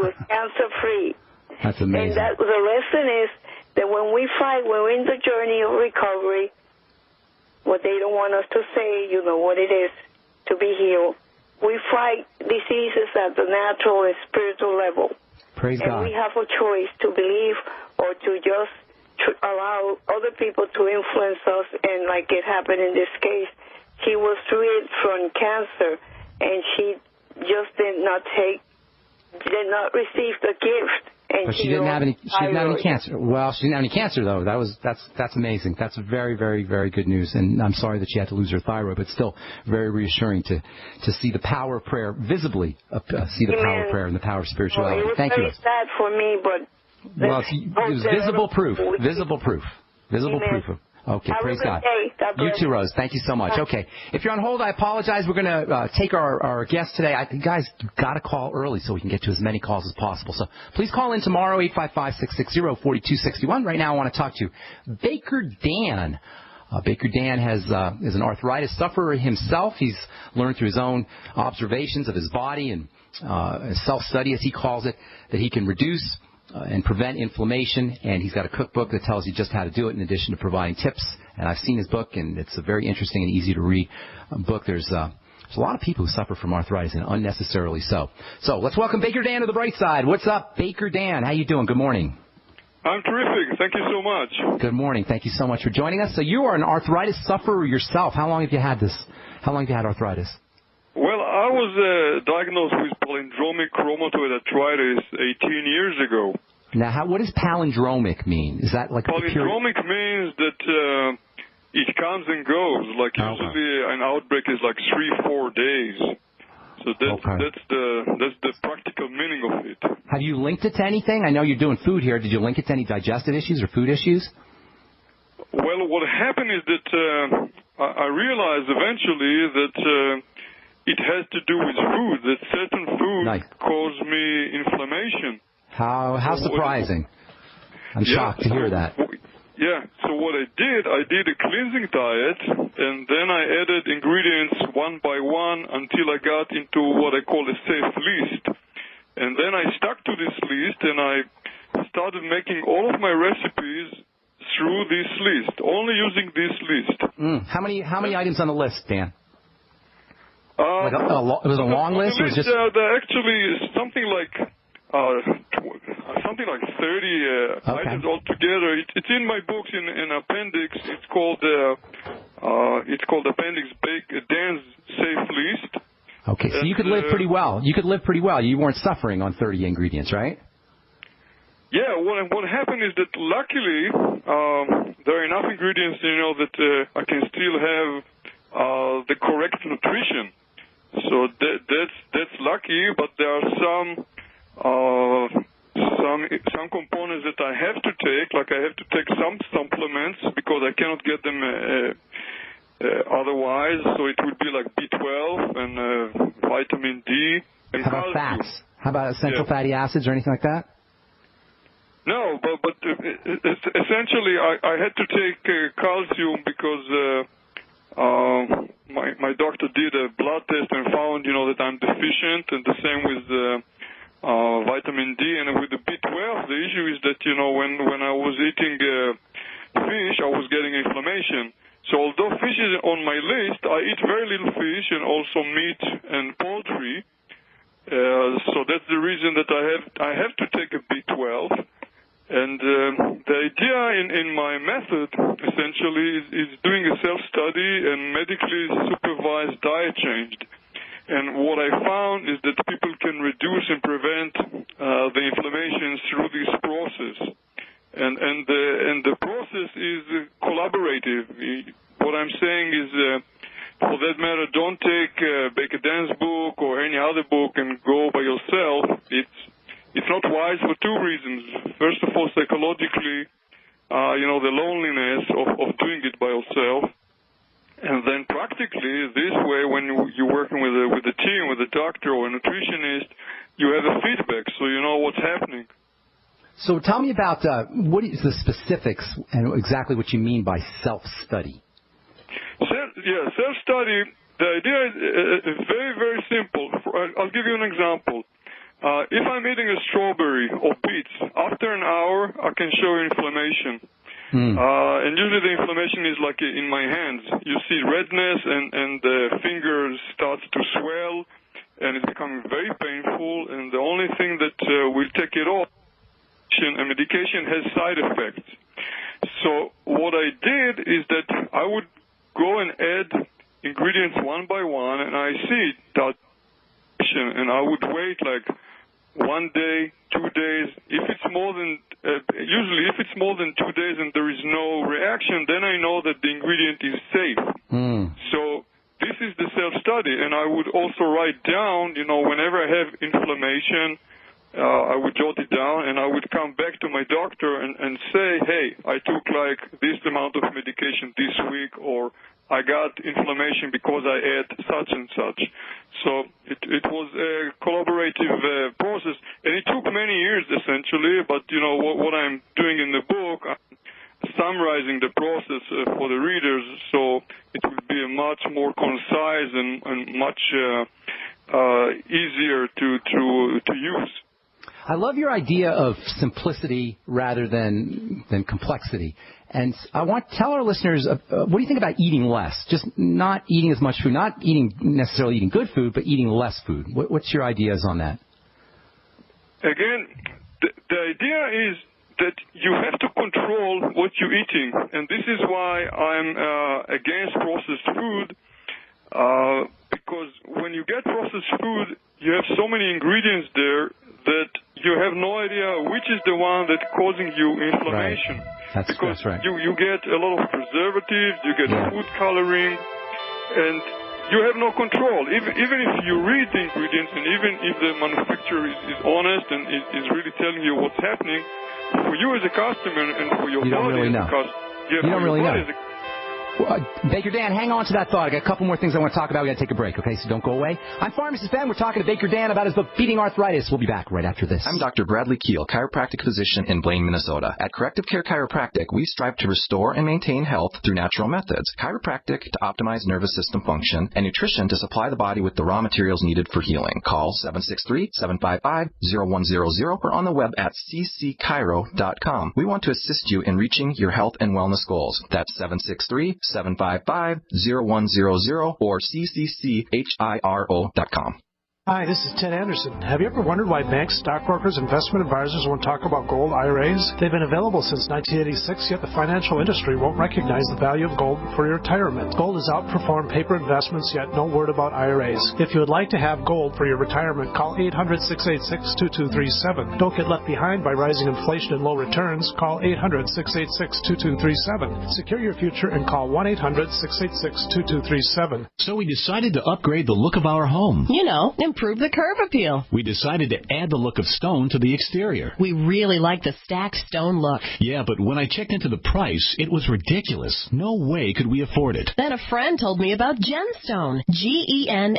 was cancer-free. That's amazing. And the lesson is that when we fight, when we're in the journey of recovery, what they don't want us to say, you know what it is, to be healed. We fight diseases at the natural and spiritual level. Praise God. And we have a choice to believe or to just allow other people to influence us. And like it happened in this case, she was treated from cancer, and she just did not receive the gift. And but she didn't have any. She didn't have any cancer. Well, she didn't have any cancer though. That's amazing. That's very, very, very good news. And I'm sorry that she had to lose her thyroid, but still very reassuring to see the power of prayer visibly. See the power of prayer and the power of spirituality. Well, Thank you. It was very sad for me, but well, it was visible proof. Visible proof. Visible Amen. proof. Okay, Have praise a good God. day. God You bless. too, Rose. Thank you so much. Okay, if you're on hold, I apologize. We're going to take our guest today. I think, guys, you've got to call early so we can get to as many calls as possible. So please call in tomorrow, 855-660-4261. Right now I want to talk to Baker Dan. Baker Dan is an arthritis sufferer himself. He's learned through his own observations of his body and self-study, as he calls it, that he can reduce and prevent inflammation, and he's got a cookbook that tells you just how to do it in addition to providing tips. And I've seen his book, and it's a very interesting and easy to read book. There's a lot of people who suffer from arthritis, and unnecessarily so. So let's welcome Baker Dan to the bright side. What's up, Baker Dan? How you doing? Good morning. I'm terrific. Thank you so much. Good morning. Thank you so much for joining us. So you are an arthritis sufferer yourself. How long have you had this? How long have you had arthritis? Well, I was diagnosed with palindromic rheumatoid arthritis 18 years ago. Now, what does palindromic mean? Is that like palindromic means that it comes and goes. Like usually an outbreak is like 3-4 days. So that's the practical meaning of it. Have you linked it to anything? I know you're doing food here. Did you link it to any digestive issues or food issues? Well, what happened is that I realized eventually that it has to do with food, that certain foods cause me inflammation. How surprising. I'm shocked to hear that. Yeah, so what I did a cleansing diet, and then I added ingredients one by one until I got into what I call a safe list. And then I stuck to this list, and I started making all of my recipes through this list, only using this list. How many items on the list, Dan? It was a long list? Or was just... actually something like 30 items altogether. It's in my books in an appendix. It's called Appendix Dan's Safe List. Okay, so you could live pretty well. You weren't suffering on 30 ingredients, right? Yeah, what happened is that luckily there are enough ingredients, that I can still have the correct nutrition. So that's lucky, but there are some components that I have to take, like I have to take some supplements because I cannot get them otherwise. So it would be like B12 and vitamin D and How about fats? How about essential fatty acids or anything like that? No, but essentially I had to take calcium because my doctor did a blood test and found, that I'm deficient, and the same with vitamin D. And with the B12, the issue is that, when I was eating fish, I was getting inflammation. So although fish is on my list, I eat very little fish and also meat and poultry. So that's the reason that I have to take a B12. And the idea in my method, essentially, is doing a self-study and medically supervised diet change. And what I found is that people can reduce and prevent the inflammation through this process. And the process is collaborative. What I'm saying is, for that matter, don't take Baker Dan's book or any other book and go by yourself. It's not wise for two reasons. First of all, psychologically, the loneliness of doing it by yourself. And then practically, this way, when you're working with a team, with a doctor or a nutritionist, you have a feedback, so you know what's happening. So tell me about what is the specifics and exactly what you mean by self-study. Self-study, the idea is very, very simple. I'll give you an example. If I'm eating a strawberry or beets, after an hour, I can show inflammation. And usually the inflammation is like in my hands. You see redness and the fingers start to swell, and it's becoming very painful. And the only thing that will take it off, and medication has side effects. So what I did is that I would go and add ingredients one by one, and I see that, and I would wait like 1 day, 2 days. If it's more than usually if it's more than 2 days and there is no reaction, then I know that the ingredient is safe. So this is the self-study, and I would also write down, whenever I have inflammation, I would jot it down, and I would come back to my doctor and say, hey, I took like this amount of medication this week, or I got inflammation because I ate such and such. So it was a collaborative process, and it took many years essentially, but what I'm doing in the book, I'm summarizing the process for the readers, so it will be a much more concise and much easier to use. I love your idea of simplicity rather than complexity. And I want to tell our listeners, what do you think about eating less? Just not eating as much food, not necessarily eating good food, but eating less food. What's your ideas on that? Again, the idea is that you have to control what you're eating. And this is why I'm against processed food, because when you get processed food, you have so many ingredients there that you have no idea which is the one that's causing you inflammation. Right. Because that's right. you get a lot of preservatives, you get food coloring, and you have no control. Even if you read the ingredients, and even if the manufacturer is honest and is really telling you what's happening, for you as a customer and for your body as a customer, you don't really know. Baker Dan, hang on to that thought. I got a couple more things I want to talk about. We got to take a break, okay? So don't go away. I'm Pharmacist Ben. We're talking to Baker Dan about his book, Beating Arthritis. We'll be back right after this. I'm Dr. Bradley Keel, chiropractic physician in Blaine, Minnesota. At Corrective Care Chiropractic, we strive to restore and maintain health through natural methods. Chiropractic to optimize nervous system function, and nutrition to supply the body with the raw materials needed for healing. Call 763-755-0100 or on the web at ccchiro.com. We want to assist you in reaching your health and wellness goals. That's 763-755-0100 or ccchiro.com. Hi, this is Ted Anderson. Have you ever wondered why banks, stockbrokers, investment advisors won't talk about gold IRAs? They've been available since 1986, yet the financial industry won't recognize the value of gold for your retirement. Gold has outperformed paper investments, yet no word about IRAs. If you would like to have gold for your retirement, call 800-686-2237. Don't get left behind by rising inflation and low returns. Call 800-686-2237. Secure your future and call 1-800-686-2237. So we decided to upgrade the look of our home. Improve the curb appeal. We decided to add the look of stone to the exterior. We really like the stacked stone look. Yeah, but when I checked into the price, it was ridiculous. No way could we afford it. Then a friend told me about Genstone. Genstone.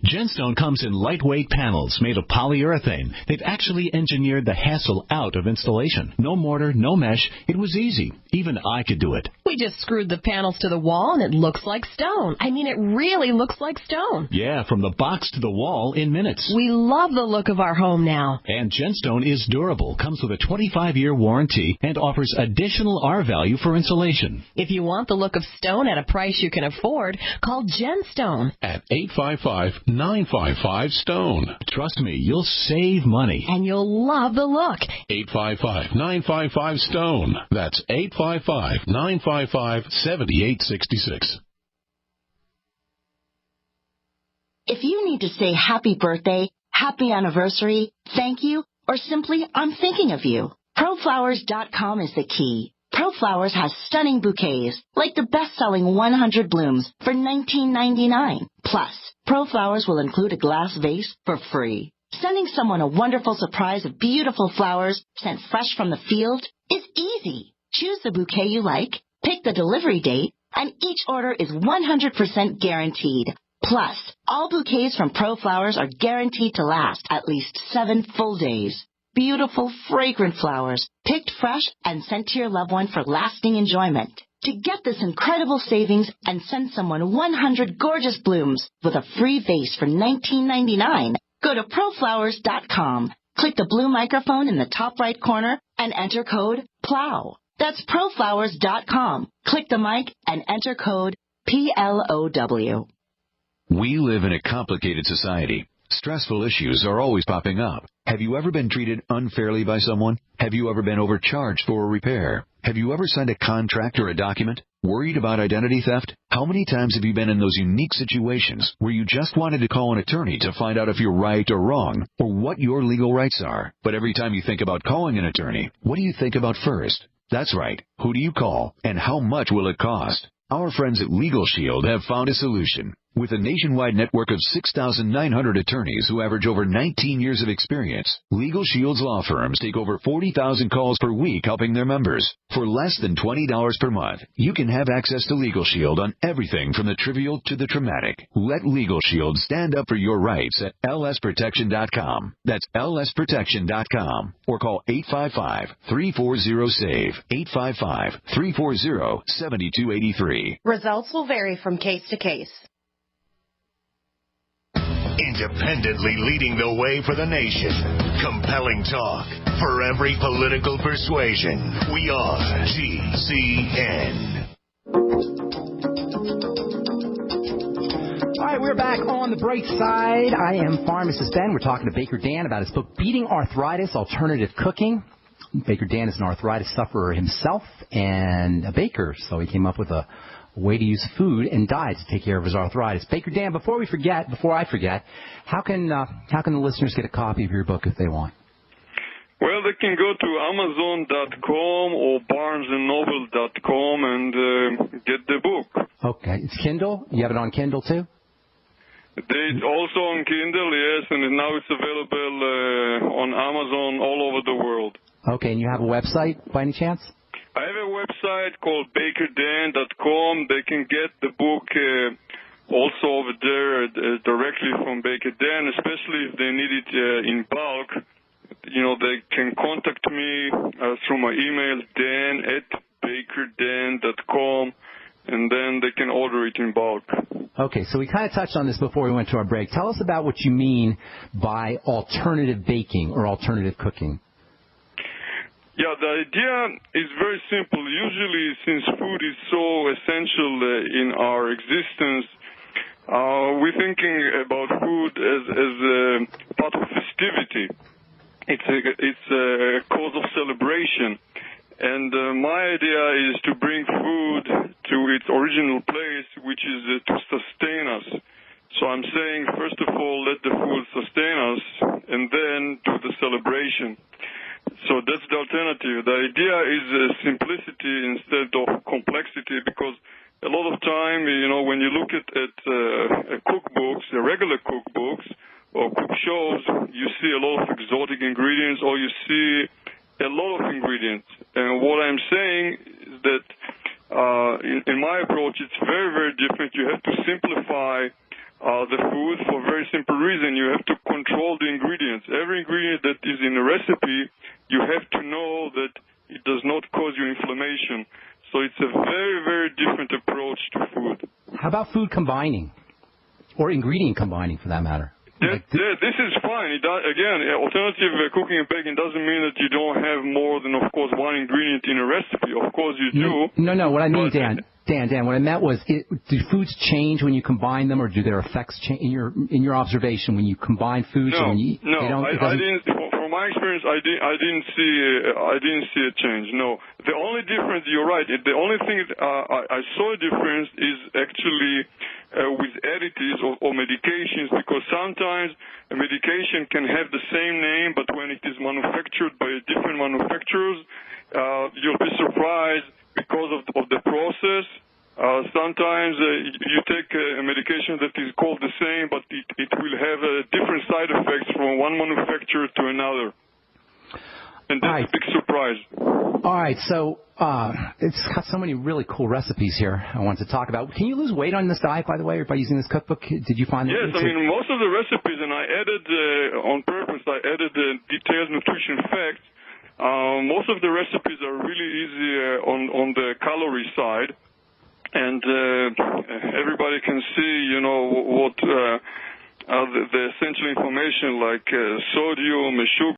Genstone comes in lightweight panels made of polyurethane. They've actually engineered the hassle out of installation. No mortar, no mesh. It was easy. Even I could do it. We just screwed the panels to the wall and it looks like stone. I mean, it really looks like stone. Yeah, from the box to the wall in minutes. We love the look of our home now. And Genstone is durable, comes with a 25-year warranty, and offers additional R-value for insulation. If you want the look of stone at a price you can afford, call Genstone at 855-955-STONE. Trust me, you'll save money. And you'll love the look. 855-955-STONE. That's 855-955-7866. If you need to say happy birthday, happy anniversary, thank you, or simply I'm thinking of you, ProFlowers.com is the key. ProFlowers has stunning bouquets, like the best-selling 100 blooms for $19.99. Plus, ProFlowers will include a glass vase for free. Sending someone a wonderful surprise of beautiful flowers sent fresh from the field is easy. Choose the bouquet you like, pick the delivery date, and each order is 100% guaranteed. Plus, all bouquets from ProFlowers are guaranteed to last at least 7 full days. Beautiful, fragrant flowers, picked fresh and sent to your loved one for lasting enjoyment. To get this incredible savings and send someone 100 gorgeous blooms with a free vase for $19.99, Go to proflowers.com. Click the blue microphone in the top right corner and enter code PLOW. That's proflowers.com. Click the mic and enter code PLOW. We live in a complicated society. Stressful issues are always popping up. Have you ever been treated unfairly by someone? Have you ever been overcharged for a repair? Have you ever signed a contract or a document? Worried about identity theft? How many times have you been in those unique situations where you just wanted to call an attorney to find out if you're right or wrong, or what your legal rights are? But every time you think about calling an attorney, what do you think about first? That's right. Who do you call, and how much will it cost? Our friends at Legal Shield have found a solution. With a nationwide network of 6,900 attorneys who average over 19 years of experience, Legal Shield's law firms take over 40,000 calls per week helping their members. For less than $20 per month, you can have access to Legal Shield on everything from the trivial to the traumatic. Let Legal Shield stand up for your rights at lsprotection.com. That's lsprotection.com. Or call 855-340-SAVE, 855-340-7283. Results will vary from case to case. Independently leading the way for the nation. Compelling talk for every political persuasion. We are GCN. All right, we're back on the bright side. I am Pharmacist Ben. We're talking to Baker Dan about his book, Beating Arthritis, Alternative Cooking. Baker Dan is an arthritis sufferer himself and a baker, so he came up with a way to use food and diet to take care of his arthritis. Baker Dan, before I forget, how can the listeners get a copy of your book if they want? Well, they can go to Amazon.com or BarnesandNoble.com and get the book. Okay. It's Kindle? You have it on Kindle, too? It's also on Kindle, yes, and now it's available on Amazon all over the world. Okay, and you have a website by any chance? I have a website called BakerDan.com. They can get the book also over there directly from Baker Dan, especially if they need it in bulk. You know, they can contact me through my email, dan@bakerdan.com, and then they can order it in bulk. Okay, so we kind of touched on this before we went to our break. Tell us about what you mean by alternative baking or alternative cooking. Yeah, the idea is very simple. Usually, since food is so essential in our existence, we're thinking about food as a part of festivity. It's a cause of celebration. And my idea is to bring food to its original place, which is to sustain us. So I'm saying, first of all, let the food sustain us, and then do the celebration. So that's the alternative. The idea is simplicity instead of complexity, because a lot of time, you know, when you look at cookbooks, regular cookbooks or cook shows, you see a lot of exotic ingredients, or you see a lot of ingredients. And what I'm saying is that in my approach, it's very, very different. You have to simplify the food for a very simple reason. You have to control the ingredients. Every ingredient that is in a recipe, you have to know that it does not cause you inflammation. So it's a very, very different approach to food. How about food combining, or ingredient combining for that matter? This is fine. Again, alternative cooking and baking doesn't mean that you don't have more than, of course, one ingredient in a recipe. Of course you do. No. What I mean, Dan, what I meant was, do foods change when you combine them, or do their effects change in your observation when you combine foods? No, I didn't. From my experience, I didn't see a change. No, the only difference. You're right. The only thing I saw a difference is actually with additives or medications, because sometimes a medication can have the same name, but when it is manufactured by different manufacturers, you'll be surprised because of the process. Sometimes you take a medication that is called the same, but it will have different side effects from one manufacturer to another. And that's a big surprise. All right, so it's got so many really cool recipes here I wanted to talk about. Can you lose weight on this diet, by the way, or by using this cookbook? Did you find that? Yes, I mean, most of the recipes, and I added, on purpose, detailed nutrition facts. Most of the recipes are really easy on the calorie side. And everybody can see, you know, the essential information like sodium, sugar,